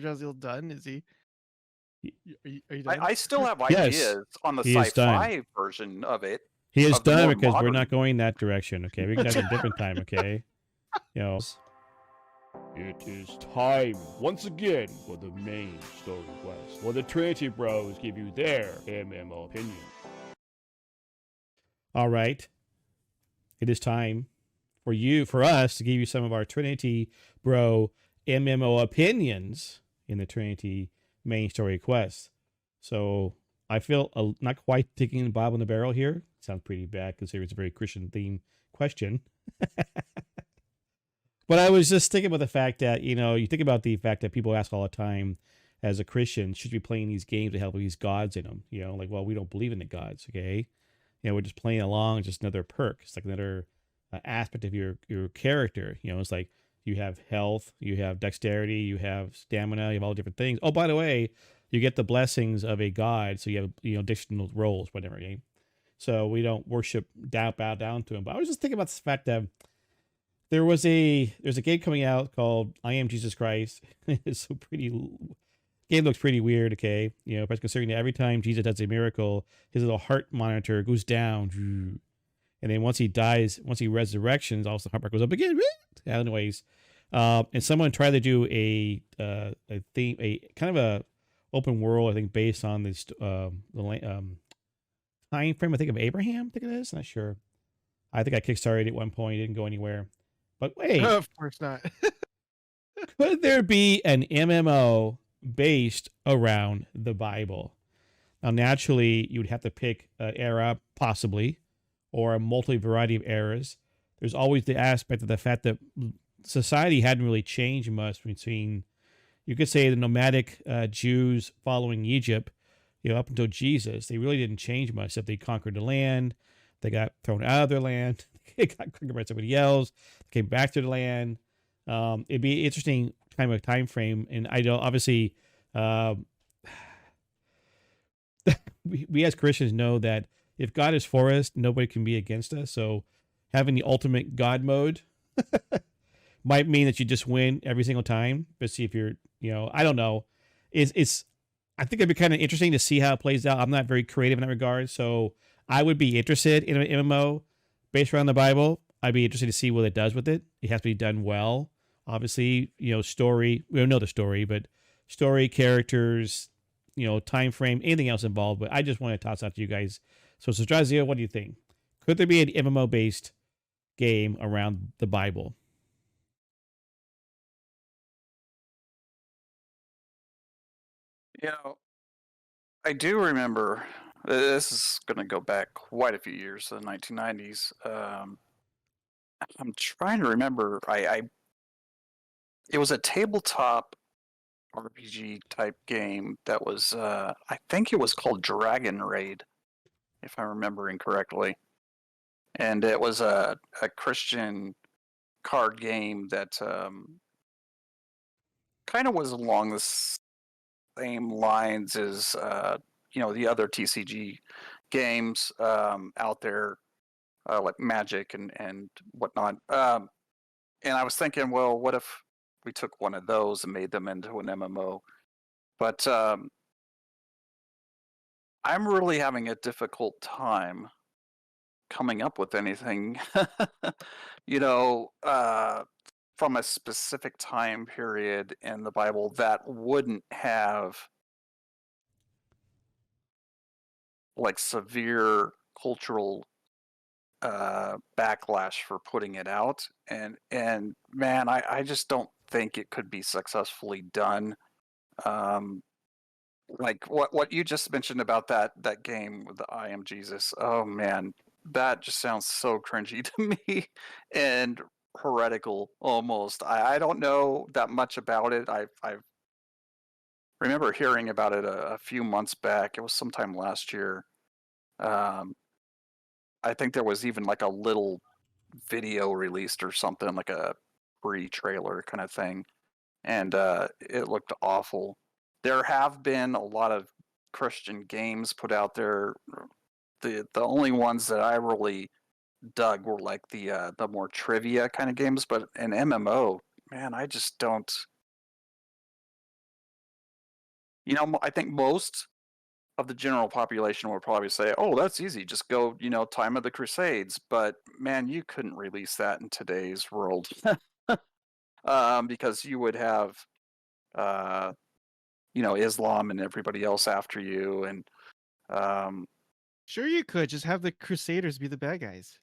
SirJahzeal done? Is he? Are you done? I still have Yes, ideas on the he is done. sci-fi version of it. He is Of the done more because we're modern- not going that direction. Okay, we can talk at a different time. Okay, you know. It is time once again for the main story quest, where the Trinity Bros give you their MMO opinion. All right, it is time for us to give you some of our Trinity Bro MMO opinions in the Trinity main story quest. So I feel not quite taking the Bible in the barrel here. Sounds pretty bad considering it's a very Christian themed question. But I was just thinking about the fact that, you think about the fact that people ask all the time, as a Christian, should you be playing these games that have these gods in them? Like, well, we don't believe in the gods, okay? We're just playing along, it's just another perk. It's like another aspect of your character. It's like you have health, you have dexterity, you have stamina, you have all different things. Oh, by the way, you get the blessings of a god, so you have additional roles, whatever. Okay? So we don't worship bow down to him. But I was just thinking about the fact that there's a game coming out called I Am Jesus Christ. It's so pretty. Game looks pretty weird. Okay, but considering that every time Jesus does a miracle, his little heart monitor goes down, and then once he dies, once he resurrections, also the heart rate goes up again. Anyways, and someone tried to do a theme, a kind of a open world, I think, based on this time frame. I think of Abraham. I think it is. Not sure. I think I kickstarted at one point. It didn't go anywhere. But wait, Of course not. could there be an MMO based around the Bible? Now, naturally, you would have to pick an era, possibly, or a multi-variety of eras. There's always the aspect of the fact that society hadn't really changed much between, you could say, the nomadic Jews following Egypt, up until Jesus. They really didn't change much, except they conquered the land. They got thrown out of their land. They got conquered by somebody else. They came back to the land. It'd be an interesting kind of time frame. And I know, obviously, we as Christians know that if God is for us, nobody can be against us. So having the ultimate God mode might mean that you just win every single time. But see if you're, I don't know. I think it'd be kind of interesting to see how it plays out. I'm not very creative in that regard. So I would be interested in an MMO based around the Bible. I'd be interested to see what it does with it. It has to be done well. Obviously, story. We don't know the story, but story, characters, time frame, anything else involved. But I just want to toss out to you guys. So, SirJahzeal, what do you think? Could there be an MMO-based game around the Bible? I do remember. This is going to go back quite a few years to the 1990s. I'm trying to remember. It was a tabletop RPG type game that was, I think it was called Dragon Raid, if I'm remembering correctly. And it was a Christian card game that kind of was along the same lines as the other TCG games out there, like Magic and whatnot. And I was thinking, well, what if we took one of those and made them into an MMO? But I'm really having a difficult time coming up with anything, from a specific time period in the Bible that wouldn't have like severe cultural backlash for putting it out. And man, I just don't think it could be successfully done. Like what you just mentioned about that game with the I Am Jesus. Oh man, that just sounds so cringy to me and heretical almost. I don't know that much about it. I remember hearing about it a few months back. It was sometime last year. I think there was even like a little video released or something, like a pre-trailer kind of thing, and it looked awful. There have been a lot of Christian games put out there. The only ones that I really dug were like the more trivia kind of games, but an MMO, man, I just don't. I think most of the general population will probably say, "Oh, that's easy. Just go, Time of the Crusades." But man, you couldn't release that in today's world, because you would have, uh, Islam and everybody else after you, and um, Sure, you could just have the Crusaders be the bad guys.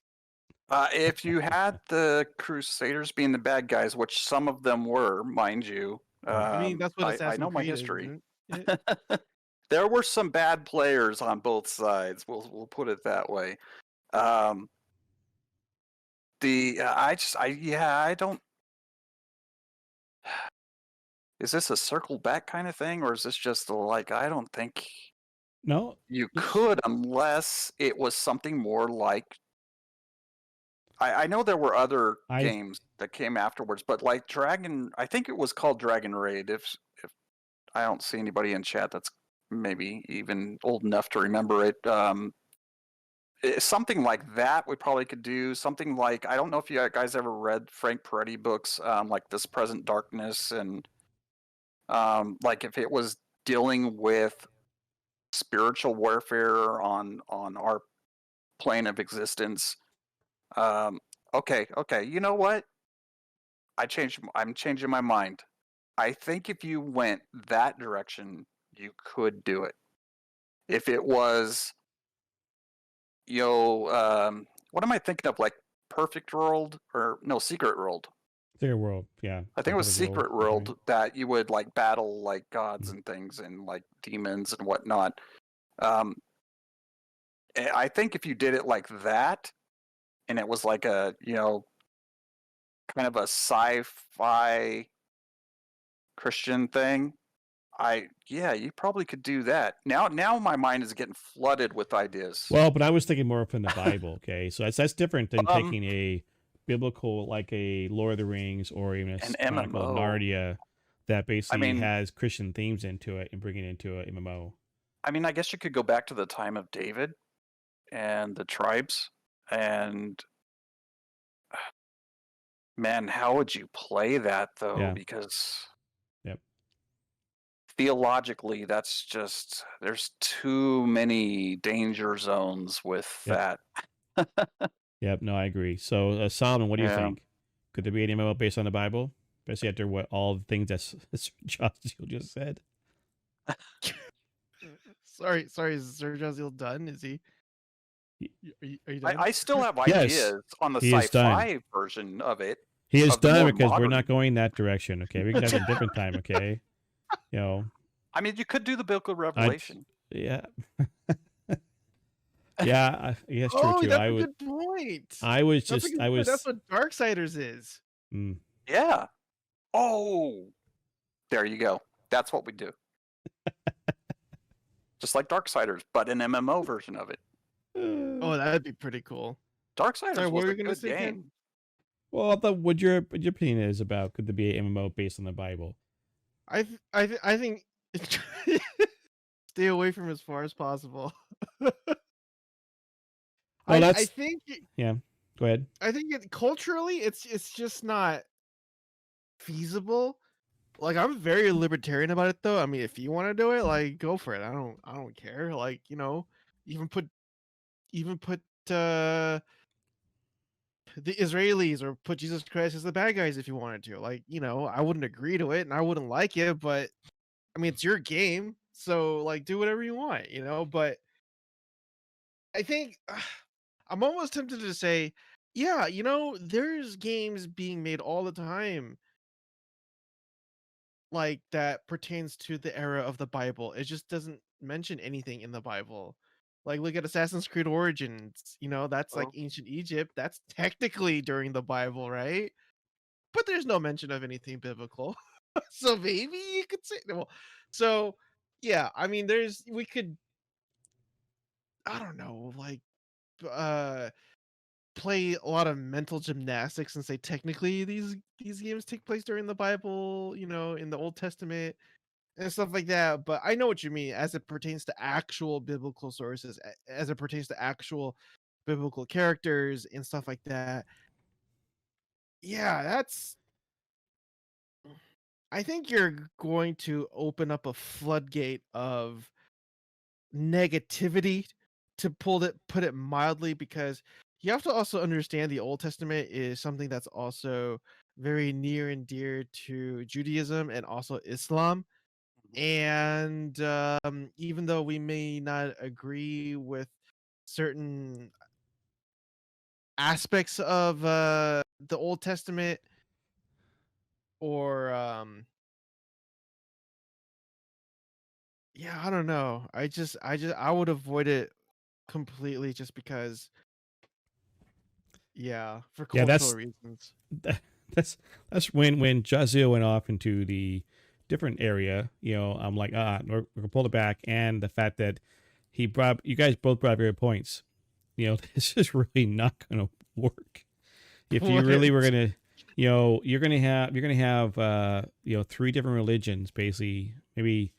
if you had the Crusaders being the bad guys, which some of them were, mind you, I mean, that's what I Assassin's know my Creed is, history. isn't it? There were some bad players on both sides. We'll put it that way. Um, I don't. Is this a circle back kind of thing, or is this just like I don't think No, you could unless it was something more like. I know there were other games that came afterwards, but like Dragon, I think it was called Dragon Raid. If I don't see anybody in chat that's maybe even old enough to remember it. Something like that we probably could do. Something like, I don't know if you guys ever read Frank Peretti books, like This Present Darkness, and like if it was dealing with spiritual warfare on our plane of existence. Okay, you know what? I'm changing my mind. I think if you went that direction, you could do it. If it was, what am I thinking of? Like Perfect World, or no, Secret World. Secret World, yeah. I think it was Perfect Secret World that you would like battle like gods and things and like demons and whatnot. I think if you did it like that, and it was like a, kind of a sci-fi Christian thing, you probably could do that. Now my mind is getting flooded with ideas. Well, but I was thinking more from the Bible. Okay, so that's different than taking a biblical, like a Lord of the Rings or even a Chronicle of Narnia, that basically has Christian themes into it and bringing it into an MMO. I mean, I guess you could go back to the time of David and the tribes, and man, how would you play that though? Yeah. Because Yep. Theologically, that's just, there's too many danger zones with that. Yep, no, I agree. So, Solomon, what do you think? Could there be an MMO based on the Bible? Especially after what all the things that SirJahzeal just said. Sorry, is SirJahzeal done? Is he? Are you done? I still have Yes, ideas on the he is sci-fi version of it. He is of the done more because we're modern- not going that direction. Okay, we can have a different time. Okay, I mean, you could do the Book of Revelation. Yeah. Yeah, yes, true too. That's a good point. That's what Darksiders is. Yeah. Oh, there you go. That's what we do. Just like Darksiders, but an MMO version of it. Oh, that'd be pretty cool. Darksiders was a good game. Again? Well, what your opinion is about, could there be an MMO based on the Bible? I think stay away from as far as possible. I think. Yeah, go ahead. I think culturally, it's just not feasible. Like, I'm very libertarian about it, though. I mean, if you want to do it, like, go for it. I don't care. Like, even put the Israelis, or put Jesus Christ as the bad guys if you wanted to. Like, I wouldn't agree to it and I wouldn't like it, but I mean, it's your game, so like, do whatever you want, But I think I'm almost tempted to say, yeah, there's games being made all the time like that pertains to the era of the Bible. It just doesn't mention anything in the Bible. Like, look at Assassin's Creed Origins, that's like ancient Egypt. That's technically during the Bible, right? But there's no mention of anything biblical. So maybe you could say, well, so yeah, I mean, we could, I don't know, like, play a lot of mental gymnastics and say technically these games take place during the Bible, in the Old Testament and stuff like that. But I know what you mean as it pertains to actual biblical sources, as it pertains to actual biblical characters and stuff like that. Yeah, I think you're going to open up a floodgate of negativity, to put it mildly, because you have to also understand the Old Testament is something that's also very near and dear to Judaism and also Islam. And even though we may not agree with certain aspects of the Old Testament, or yeah, I don't know. I would avoid it completely, just because, yeah, for Yeah, cultural reasons. that's when JahzealL went off into the different area. I'm like, we're gonna pull it back, and the fact that you guys both brought up your points. This is really not gonna work. If you really were What? gonna, you're gonna have three different religions, basically. Maybe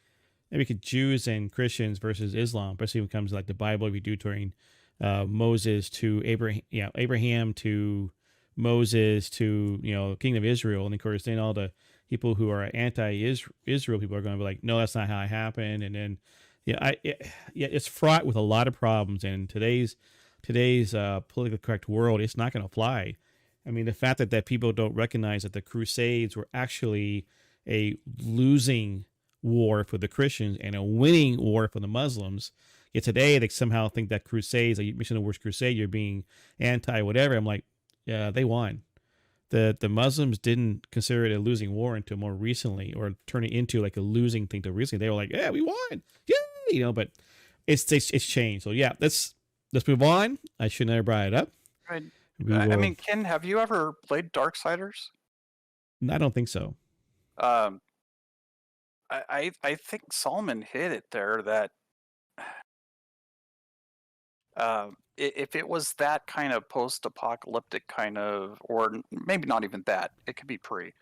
Jews and Christians versus Islam, especially when it comes to like the Bible. If you do during Moses to Abraham to Moses to Kingdom of Israel, and of course then all the people who are anti-Israel people are going to be like, no, that's not how it happened. And then it's fraught with a lot of problems. And today's politically correct world, it's not going to fly. I mean, the fact that people don't recognize that the Crusades were actually a losing war for the Christians and a winning war for the Muslims. Yet today they somehow think that Crusades, like you mentioned the word crusade, you're being anti whatever. I'm like, yeah, they won. The Muslims didn't consider it a losing war until more recently, or turn it into like a losing thing till recently. They were like, yeah, we won. Yeah, but it's changed. So yeah, let's move on. I should never brought it up. Right. I mean, Ken, have you ever played Darksiders? I don't think so. I think Solomon hit it there that if it was that kind of post-apocalyptic kind of, or maybe not even that, it could be pre.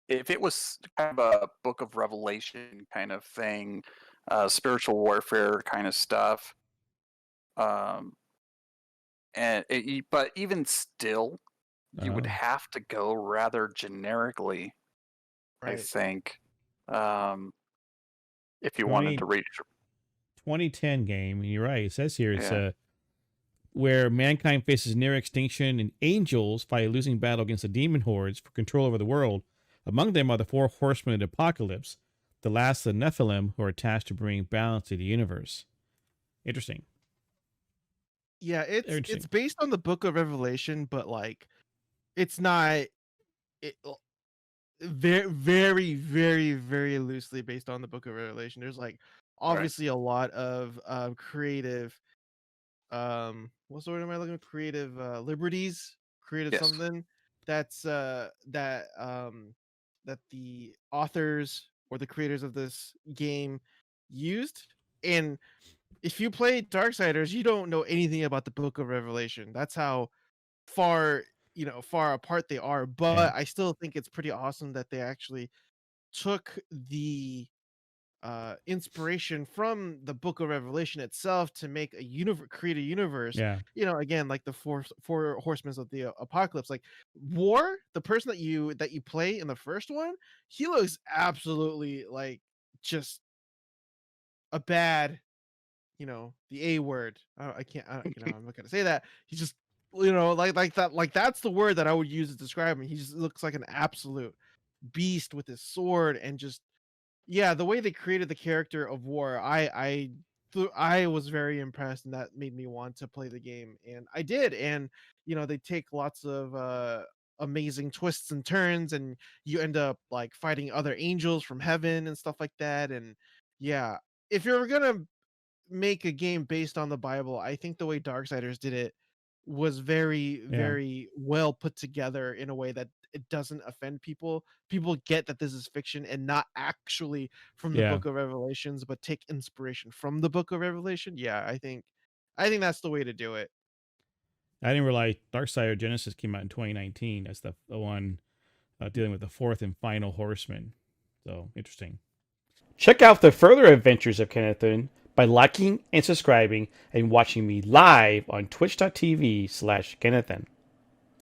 If it was kind of a Book of Revelation kind of thing, spiritual warfare kind of stuff, but even still, you would have to go rather generically. Right. I think, if you wanted to reach 2010 game, you're right. It says here it's where mankind faces near extinction and angels fight a losing battle against the demon hordes for control over the world. Among them are the four horsemen of the apocalypse, the last of the Nephilim, who are tasked to bring balance to the universe. Interesting. Yeah, it's based on the Book of Revelation, but like it's not very, very, very, very loosely based on the Book of Revelation. There's like obviously a lot of creative what's the word am I looking for? Creative liberties, creative something that's that the authors or the creators of this game used. And if you play Darksiders, you don't know anything about the Book of Revelation. That's how far apart they are. But I still think it's pretty awesome that they actually took the inspiration from the Book of Revelation itself to make create a universe. Again, like the four horsemen of the apocalypse. Like War, the person that you play in the first one, he looks absolutely like just a bad, the A word. I can't, I'm not gonna say that. He's just, like that, like that's the word that I would use to describe him. He just looks like an absolute beast with his sword, and just, yeah, the way they created the character of War, I was very impressed, and that made me want to play the game, and I did. And they take lots of amazing twists and turns, and you end up like fighting other angels from heaven and stuff like that. And yeah, if you're gonna make a game based on the Bible, I think the way Darksiders did it was very, very well put together in a way that it doesn't offend people. People get that this is fiction and not actually from the Book of Revelations, but take inspiration from the Book of Revelation. Yeah, I think that's the way to do it. I didn't realize Darksiders Genesis came out in 2019. That's the one dealing with the fourth and final horseman. So interesting. Check out the further adventures of Kennethan by liking and subscribing and watching me live on twitch.tv/Kennethan.